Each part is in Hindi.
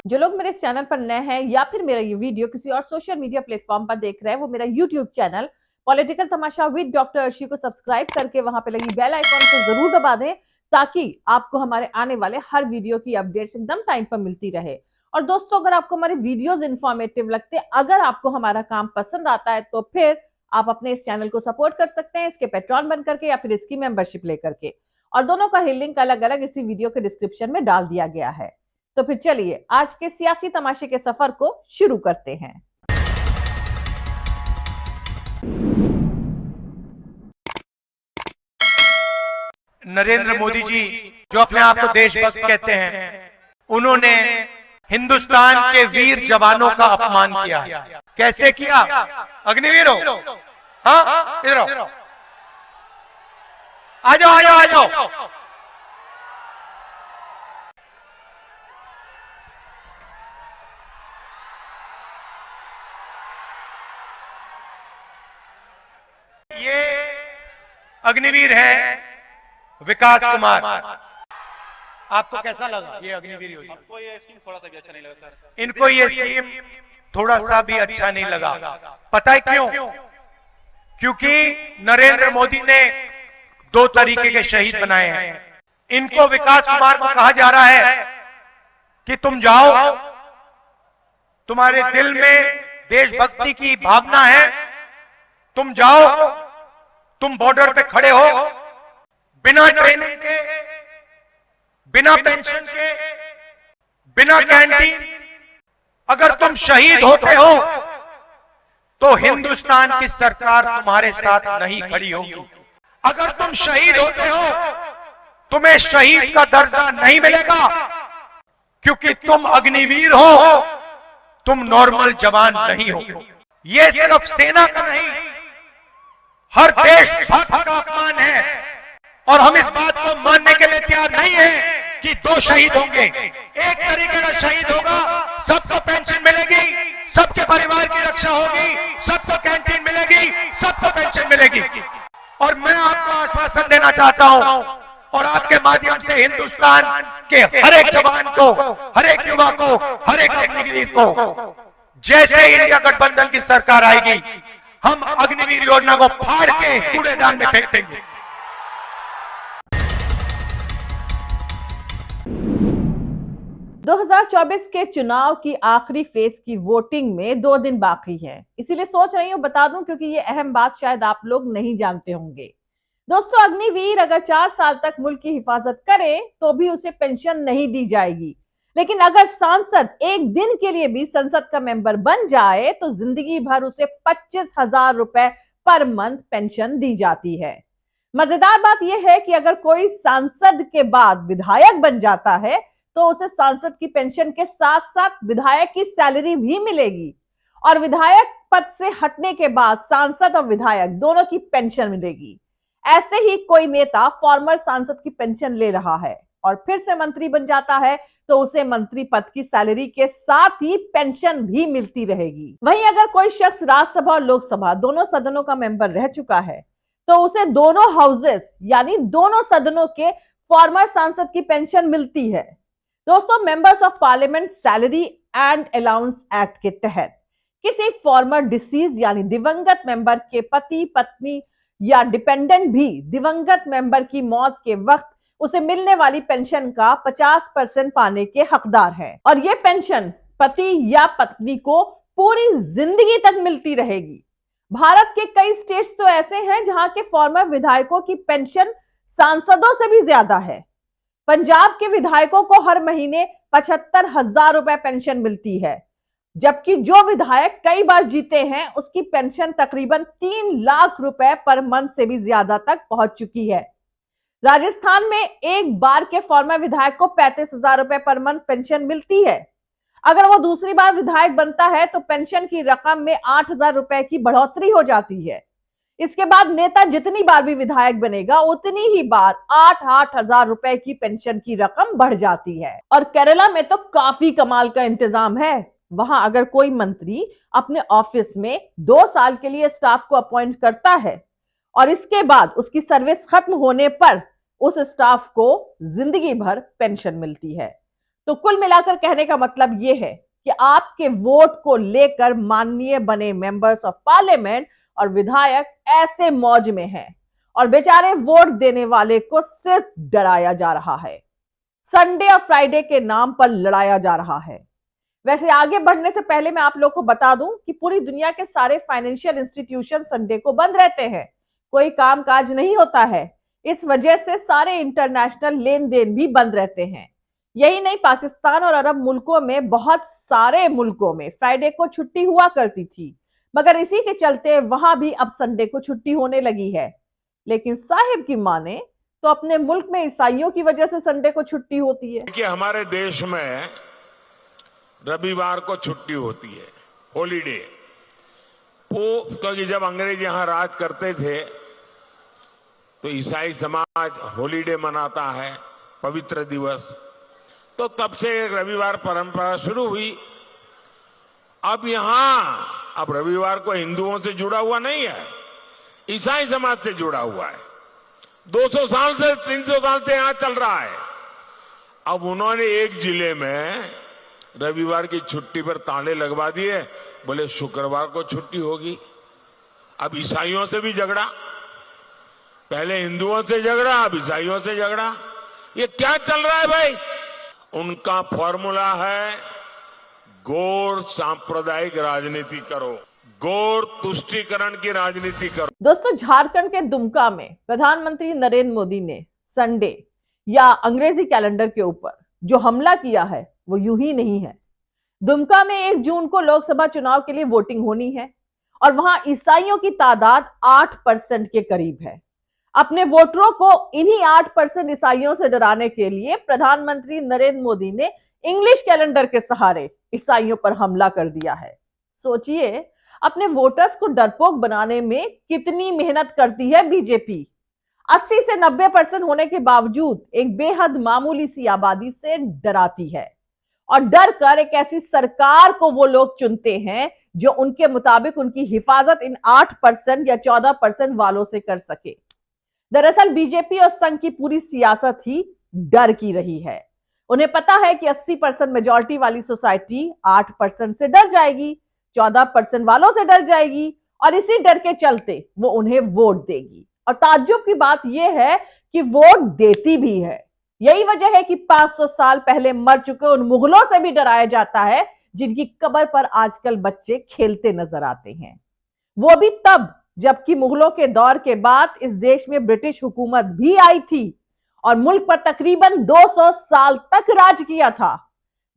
जो लोग मेरे इस चैनल पर नए हैं या फिर मेरा ये वीडियो किसी और सोशल मीडिया प्लेटफॉर्म पर देख रहे हैं, वो मेरा YouTube channel political Tamasha with doctor Arshi को सब्सक्राइब करके वहां पे लगी बेल आइकॉन को जरूर दबा दें, ताकि आपको हमारे आने वाले हर वीडियो की अपडेट्स एकदम टाइम पर मिलती रहे। और दोस्तों, अगर आपको हमारे वीडियोस इंफॉर्मेटिव लगते हैं, अगर आपको हमारा काम पसंद आता है, तो फिर आप अपने इस चैनल को सपोर्ट कर सकते हैं इसके पेट्रॉन बन करके या फिर इसकी मेंबरशिप लेकर के। और दोनों का ही लिंक अलग अलग इसी वीडियो के डिस्क्रिप्शन में डाल दिया गया है। तो फिर चलिए आज के सियासी तमाशे के सफर को शुरू करते हैं। नरेंद्र मोदी जी, जो अपने आप को देशभक्त कहते हैं, उन्होंने हिंदुस्तान के वीर जवानों का अपमान किया। कैसे किया? अग्निवीर हो, हाँ इधर आओ, आ जाओ आ जाओ आ जाओ। ये अग्निवीर है विकास कुमार। आपको कैसा लगा ये अग्निवीर योजना? आपको ये स्कीम थोड़ा सा भी अच्छा नहीं लगा सर? इनको ये स्कीम थोड़ा सा भी अच्छा नहीं लगा। पता है क्यों? क्योंकि नरेंद्र मोदी ने दो तरीके के शहीद बनाए हैं। इनको विकास कुमार को कहा जा रहा है कि तुम जाओ, तुम्हारे दिल में देशभक्ति की भावना है, तुम जाओ, तुम बॉर्डर पे खड़े हो, बिना ट्रेनिंग के, बिना पेंशन के, बिना कैंटीन, अगर तुम शहीद होते हो तो हिंदुस्तान की सरकार तुम्हारे साथ नहीं खड़ी होगी। अगर तुम शहीद होते हो, तुम्हें शहीद का दर्जा नहीं मिलेगा, क्योंकि तुम अग्निवीर हो, तुम नॉर्मल जवान नहीं हो। यह सिर्फ सेना का नहीं, हर देशभक्त का अपमान है। और हम इस बात को मानने के लिए तैयार नहीं है कि दो शहीद होंगे। एक तरीके का शहीद होगा, सबको पेंशन मिलेगी, सबके परिवार की रक्षा होगी, सबको कैंटीन मिलेगी, सबको पेंशन मिलेगी। और मैं आपको आश्वासन देना चाहता हूं, और आपके माध्यम से हिंदुस्तान के हर एक जवान को, हर एक युवा को, हर एक अग्निवीर को, जैसे इंडिया गठबंधन की सरकार आएगी, हम अग्निवीर योजना को फाड़ के कूड़ेदान में फेंक देंगे। 2024 के चुनाव की आखिरी फेज की वोटिंग में 2 दिन बाकी है, इसीलिए सोच रही हूं बता दूं, क्योंकि ये अहम बात शायद आप लोग नहीं जानते होंगे। दोस्तों, अग्निवीर अगर 4 साल तक मुल्क की हिफाजत करे तो भी उसे पेंशन नहीं दी जाएगी, लेकिन अगर सांसद एक दिन के लिए भी संसद का मेंबर बन जाए तो जिंदगी भर उसे 25,000 रुपए पर मंथ पेंशन दी जाती है। मजेदार बात यह है कि अगर कोई सांसद के बाद विधायक बन जाता है तो उसे सांसद की पेंशन के साथ साथ विधायक की सैलरी भी मिलेगी, और विधायक पद से हटने के बाद सांसद और विधायक दोनों की पेंशन मिलेगी। ऐसे ही कोई नेता फॉर्मर सांसद की पेंशन ले रहा है और फिर से मंत्री बन जाता है तो उसे मंत्री पद की सैलरी के साथ ही पेंशन भी मिलती रहेगी। वहीं अगर कोई शख्स राज्यसभा और लोकसभा दोनों सदनों का मेंबर रह चुका है तो उसे दोनों हाउसेस यानी दोनों सदनों के फॉर्मर सांसद की पेंशन मिलती है। दोस्तों, members of parliament salary and allowance act के तहत किसी फॉर्मर डिसीज यानी दिवंगत मेंबर के पति, पत्नी या डिपेंडेंट भी दिवंगत मेंबर की मौत के वक्त उसे मिलने वाली पेंशन का 50% पाने के हकदार है, और यह पेंशन पति या पत्नी को पूरी जिंदगी तक मिलती रहेगी। भारत के कई स्टेट्स तो ऐसे हैं जहां के फॉर्मर विधायकों की पेंशन सांसदों से भी ज्यादा है। पंजाब के विधायकों को हर महीने 75,000 रुपए पेंशन मिलती है, जबकि जो विधायक कई बार जीते हैं उसकी पेंशन तकरीबन 3 लाख रुपए पर मंथ से भी ज्यादा तक पहुंच चुकी है। राजस्थान में एक बार के फॉर्मर विधायक को 35,000 रुपए पर मंथ पेंशन मिलती है। अगर वो दूसरी बार विधायक बनता है तो पेंशन की रकम में 8,000 रुपए की बढ़ोतरी हो जाती है। इसके बाद नेता जितनी बार भी विधायक बनेगा उतनी ही बार 8,000 रुपए की पेंशन की रकम बढ़ जाती है। और केरला में तो काफी कमाल का इंतजाम है। वहां अगर कोई मंत्री अपने ऑफिस में 2 साल के लिए स्टाफ को अपॉइंट करता है और इसके बाद उसकी सर्विस खत्म होने पर उस स्टाफ को जिंदगी भर पेंशन मिलती है। तो कुल मिलाकर कहने का मतलब यह है कि आपके वोट को लेकर माननीय बने मेंबर्स ऑफ पार्लियामेंट और विधायक ऐसे मौज में हैं और बेचारे वोट देने वाले को सिर्फ डराया जा रहा है, संडे और फ्राइडे के नाम पर लड़ाया जा रहा है। वैसे आगे बढ़ने से पहले मैं आप लोग को बता दूं कि पूरी दुनिया के सारे फाइनेंशियल इंस्टीट्यूशन संडे को बंद रहते हैं, कोई कामकाज नहीं होता है। इस वजह से सारे इंटरनेशनल लेन देन भी बंद रहते हैं। यही नहीं, पाकिस्तान और अरब मुल्कों में बहुत सारे मुल्कों में फ्राइडे को छुट्टी हुआ करती थी, मगर इसी के चलते वहां भी अब संडे को छुट्टी होने लगी है। लेकिन साहिब की माने तो अपने मुल्क में ईसाइयों की वजह से संडे को छुट्टी होती है। कि हमारे देश में रविवार को छुट्टी होती है, हॉलीडे। क्योंकि जब अंग्रेज यहां राज करते थे तो ईसाई समाज हॉलीडे मनाता है, पवित्र दिवस, तो तब से एक रविवार परंपरा शुरू हुई। अब रविवार को हिंदुओं से जुड़ा हुआ नहीं है, ईसाई समाज से जुड़ा हुआ है। 200 साल से 300 साल से यहां चल रहा है। अब उन्होंने एक जिले में रविवार की छुट्टी पर ताले लगवा दिए, बोले शुक्रवार को छुट्टी होगी। अब ईसाइयों से भी झगड़ा, पहले हिंदुओं से झगड़ा, अब ईसाइयों से झगड़ा। ये क्या चल रहा है भाई? उनका फॉर्मूला है गौर सांप्रदायिक राजनीति करो, गौर तुष्टीकरण की राजनीति करो। दोस्तों, झारखंड के दुमका में प्रधानमंत्री नरेंद्र मोदी ने संडे या अंग्रेजी कैलेंडर के ऊपर जो हमला किया है वो यूं ही नहीं है। दुमका में 1 जून को लोकसभा चुनाव के लिए वोटिंग होनी है और वहां ईसाइयों की तादाद 8% के करीब है। अपने वोटरों को इन्हीं 8% ईसाइयों से डराने के लिए प्रधानमंत्री नरेंद्र मोदी ने इंग्लिश कैलेंडर के सहारे ईसाइयों पर हमला कर दिया है। सोचिए, अपने वोटर्स को डरपोक बनाने में कितनी मेहनत करती है बीजेपी। 80 से 90% होने के बावजूद एक बेहद मामूली सी आबादी से डराती है और डर कर एक ऐसी सरकार को वो लोग चुनते हैं जो उनके मुताबिक उनकी हिफाजत इन 8% या 14% वालों से कर सके। दरअसल बीजेपी और संघ की पूरी सियासत ही डर की रही है। उन्हें पता है कि 80% मेजॉरिटी वाली सोसाइटी 8% से डर जाएगी, 14% वालों से डर जाएगी और इसी डर के चलते वो उन्हें वोट देगी। और ताज्जुब की बात यह है कि वोट देती भी है। यही वजह है कि 500 साल पहले मर चुके उन मुगलों से भी डराया जाता है जिनकी कब्र पर आजकल बच्चे खेलते नजर आते हैं। वो भी तब जबकि मुगलों के दौर के बाद इस देश में ब्रिटिश हुकूमत भी आई थी और मुल्क पर तकरीबन 200 साल तक राज किया था।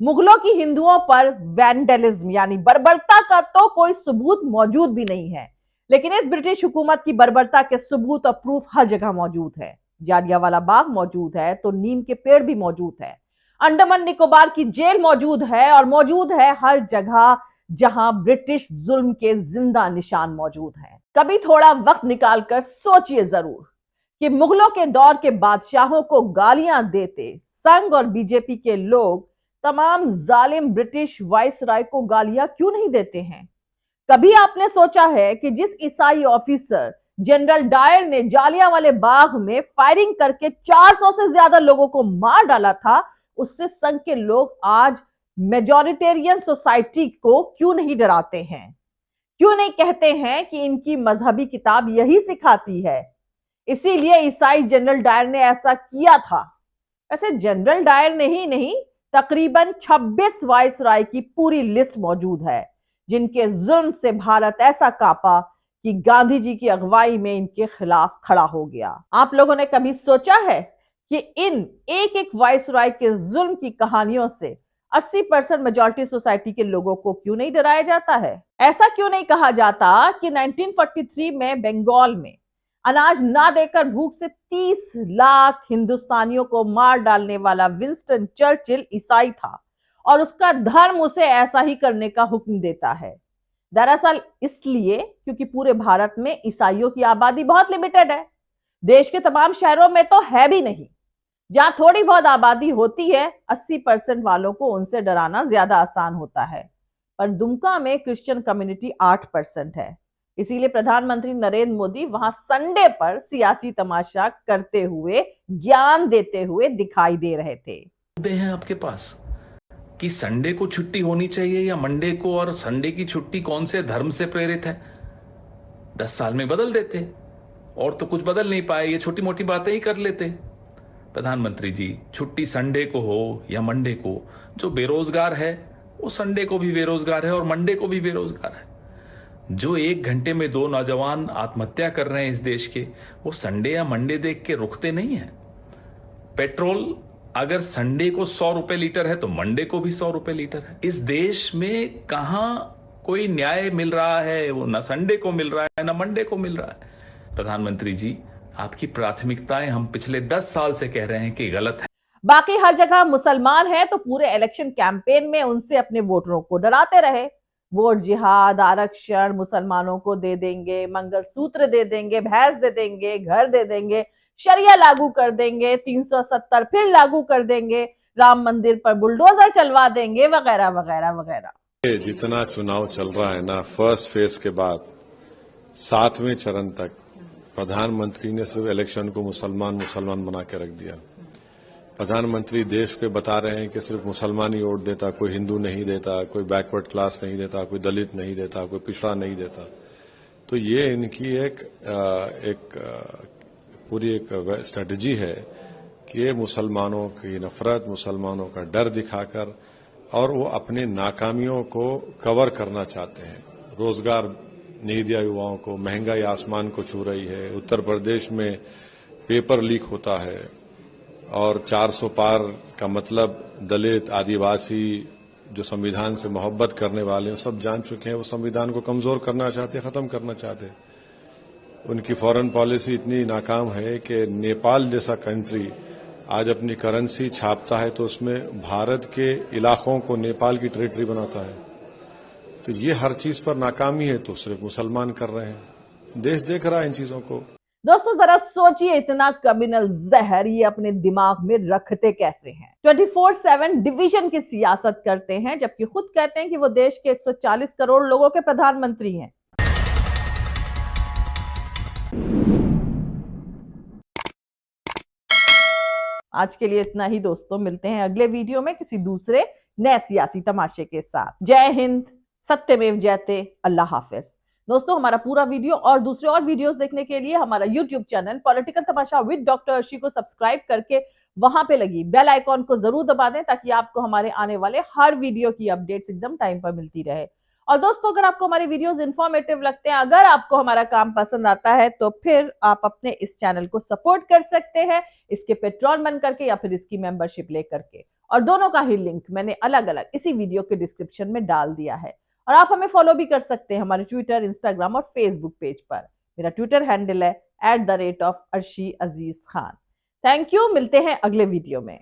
मुगलों की हिंदुओं पर वैंडलिज्म यानी बर्बरता का तो कोई सबूत मौजूद भी नहीं है, लेकिन इस ब्रिटिश हुकूमत की बर्बरता के सबूत और प्रूफ हर जगह मौजूद है। जालियांवाला बाग मौजूद है तो नीम के पेड़ भी मौजूद है, अंडमान निकोबार की जेल मौजूद है और मौजूद है हर जगह जहां ब्रिटिश जुल्म के जिंदा निशान मौजूद हैं। कभी थोड़ा वक्त निकालकर सोचिए जरूर कि मुगलों के दौर के बादशाहों को गालियां देते संघ और बीजेपी के लोग तमाम जालिम ब्रिटिश वाइसराय को गालियां क्यों नहीं देते हैं? कभी आपने सोचा है कि जिस ईसाई ऑफिसर जनरल डायर ने जालियांवाले बाग में फायरिंग करके 400 से ज्यादा लोगों को मार डाला था, उससे संघ के लोग आज मेजॉरिटेरियन सोसाइटी को क्यों नहीं डराते हैं? क्यों नहीं कहते हैं कि इनकी मजहबी किताब यही सिखाती है, इसीलिए ईसाई जनरल डायर ने ऐसा किया था। वैसे जनरल डायर ने ही नहीं, तकरीबन 26 वाइसराय की पूरी लिस्ट मौजूद है जिनके जुल्म से भारत ऐसा कांपा कि गांधी जी की अगुवाई में इनके खिलाफ खड़ा हो गया। आप लोगों ने कभी सोचा है कि इन एक एक वाइसराय के जुल्म की कहानियों से 80% मेजॉरिटी सोसाइटी के लोगों को क्यों नहीं डराया जाता है? ऐसा क्यों नहीं कहा जाता कि 1943 में बंगाल में अनाज ना देकर भूख से 30 लाख हिंदुस्तानियों को मार डालने वाला विंस्टन चर्चिल ईसाई था और उसका धर्म उसे ऐसा ही करने का हुक्म देता है? दरअसल इसलिए क्योंकि पूरे भारत में ईसाइयों की आबादी बहुत लिमिटेड है। देश के तमाम शहरों में तो है भी नहीं। जहां थोड़ी बहुत आबादी होती है, 80% वालों को उनसे डराना ज्यादा आसान होता है। पर दुमका में क्रिश्चियन कम्युनिटी 8% है, इसीलिए प्रधानमंत्री नरेंद्र मोदी वहां संडे पर सियासी तमाशा करते हुए, ज्ञान देते हुए दिखाई दे रहे थे। मुद्दे हैं आपके पास, कि संडे को छुट्टी होनी चाहिए या मंडे को, और संडे की छुट्टी कौन से धर्म से प्रेरित है? 10 साल में बदल देते, और तो कुछ बदल नहीं पाए, ये छोटी मोटी बातें ही कर लेते। प्रधानमंत्री जी, छुट्टी संडे को हो या मंडे को, जो बेरोजगार है वो संडे को भी बेरोजगार है और मंडे को भी बेरोजगार है। जो 1 घंटे में 2 नौजवान आत्महत्या कर रहे हैं इस देश के, वो संडे या मंडे देख के रुकते नहीं है। पेट्रोल अगर संडे को 100 रुपए लीटर है तो मंडे को भी 100 रुपए लीटर है। इस देश में कहां कोई न्याय मिल रहा है? वो ना संडे को मिल रहा है ना मंडे को मिल रहा है। प्रधानमंत्री जी, आपकी प्राथमिकताएं हम पिछले 10 साल से कह रहे हैं कि गलत है। बाकी हर जगह मुसलमान है तो पूरे इलेक्शन कैंपेन में उनसे अपने वोटरों को डराते रहे। वोट जिहाद, आरक्षण, मुसलमानों को दे देंगे, मंगलसूत्र दे देंगे, भैंस दे देंगे, घर दे देंगे, शरिया लागू कर देंगे, 370 फिर लागू कर देंगे, राम मंदिर पर बुलडोजर चलवा देंगे, वगैरह वगैरह वगैरह। जितना चुनाव चल रहा है ना, फर्स्ट फेज के बाद 7वें चरण तक प्रधानमंत्री ने सिर्फ इलेक्शन को मुसलमान बना के रख दिया। प्रधानमंत्री देश को बता रहे हैं कि सिर्फ मुसलमान ही वोट देता, कोई हिंदू नहीं देता, कोई बैकवर्ड क्लास नहीं देता, कोई दलित नहीं देता, कोई पिछड़ा नहीं देता। तो ये इनकी एक पूरी एक स्ट्रेटजी है कि ये मुसलमानों की नफरत, मुसलमानों का डर दिखाकर और वो अपने नाकामियों को कवर करना चाहते हैं। रोजगार नहीं दिया युवाओं को, महंगाई आसमान को छू रही है, उत्तर प्रदेश में पेपर लीक होता है और 400 पार का मतलब दलित, आदिवासी जो संविधान से मोहब्बत करने वाले हैं सब जान चुके हैं। वो संविधान को कमजोर करना चाहते, खत्म करना चाहते। उनकी फॉरेन पॉलिसी इतनी नाकाम है कि नेपाल जैसा कंट्री आज अपनी करेंसी छापता है तो उसमें भारत के इलाकों को नेपाल की टेरिटरी बनाता है। तो ये हर चीज पर नाकामी है, तो सिर्फ मुसलमान कर रहे हैं। देश देख रहा है इन चीजों को। दोस्तों जरा सोचिए, इतना कम्युनल जहर ये अपने दिमाग में रखते कैसे हैं? 24/7 डिवीजन की सियासत करते हैं, जबकि खुद कहते हैं कि वो देश के 140 करोड़ लोगों के प्रधानमंत्री हैं। आज के लिए इतना ही दोस्तों, मिलते हैं अगले वीडियो में किसी दूसरे नए सियासी तमाशे के साथ। जय हिंद, सत्यमेव जयते, अल्लाह हाफिज। दोस्तों हमारा पूरा वीडियो और दूसरे और वीडियोस देखने के लिए हमारा YouTube channel political Tamasha with doctor Arshi को सब्सक्राइब करके वहां पे लगी बेल आइकॉन को जरूर दबा दें, ताकि आपको हमारे आने वाले हर वीडियो की अपडेट्स एकदम टाइम पर मिलती रहे। और दोस्तों अगर आपको हमारे वीडियोस इंफॉर्मेटिव लगते हैं, अगर आपको हमारा काम पसंद आता है, तो फिर आप अपने इस चैनल को सपोर्ट कर सकते हैं, इसके पेट्रॉन बन करके या फिर इसकी मेंबरशिप ले करके। और दोनों का ही लिंक मैंने अलग अलग इसी वीडियो के डिस्क्रिप्शन में डाल दिया है। और आप हमें फॉलो भी कर सकते हैं हमारे ट्विटर, इंस्टाग्राम और फेसबुक पेज पर। मेरा ट्विटर हैंडल है @arshi aziz khan। Thank you, मिलते हैं अगले वीडियो में।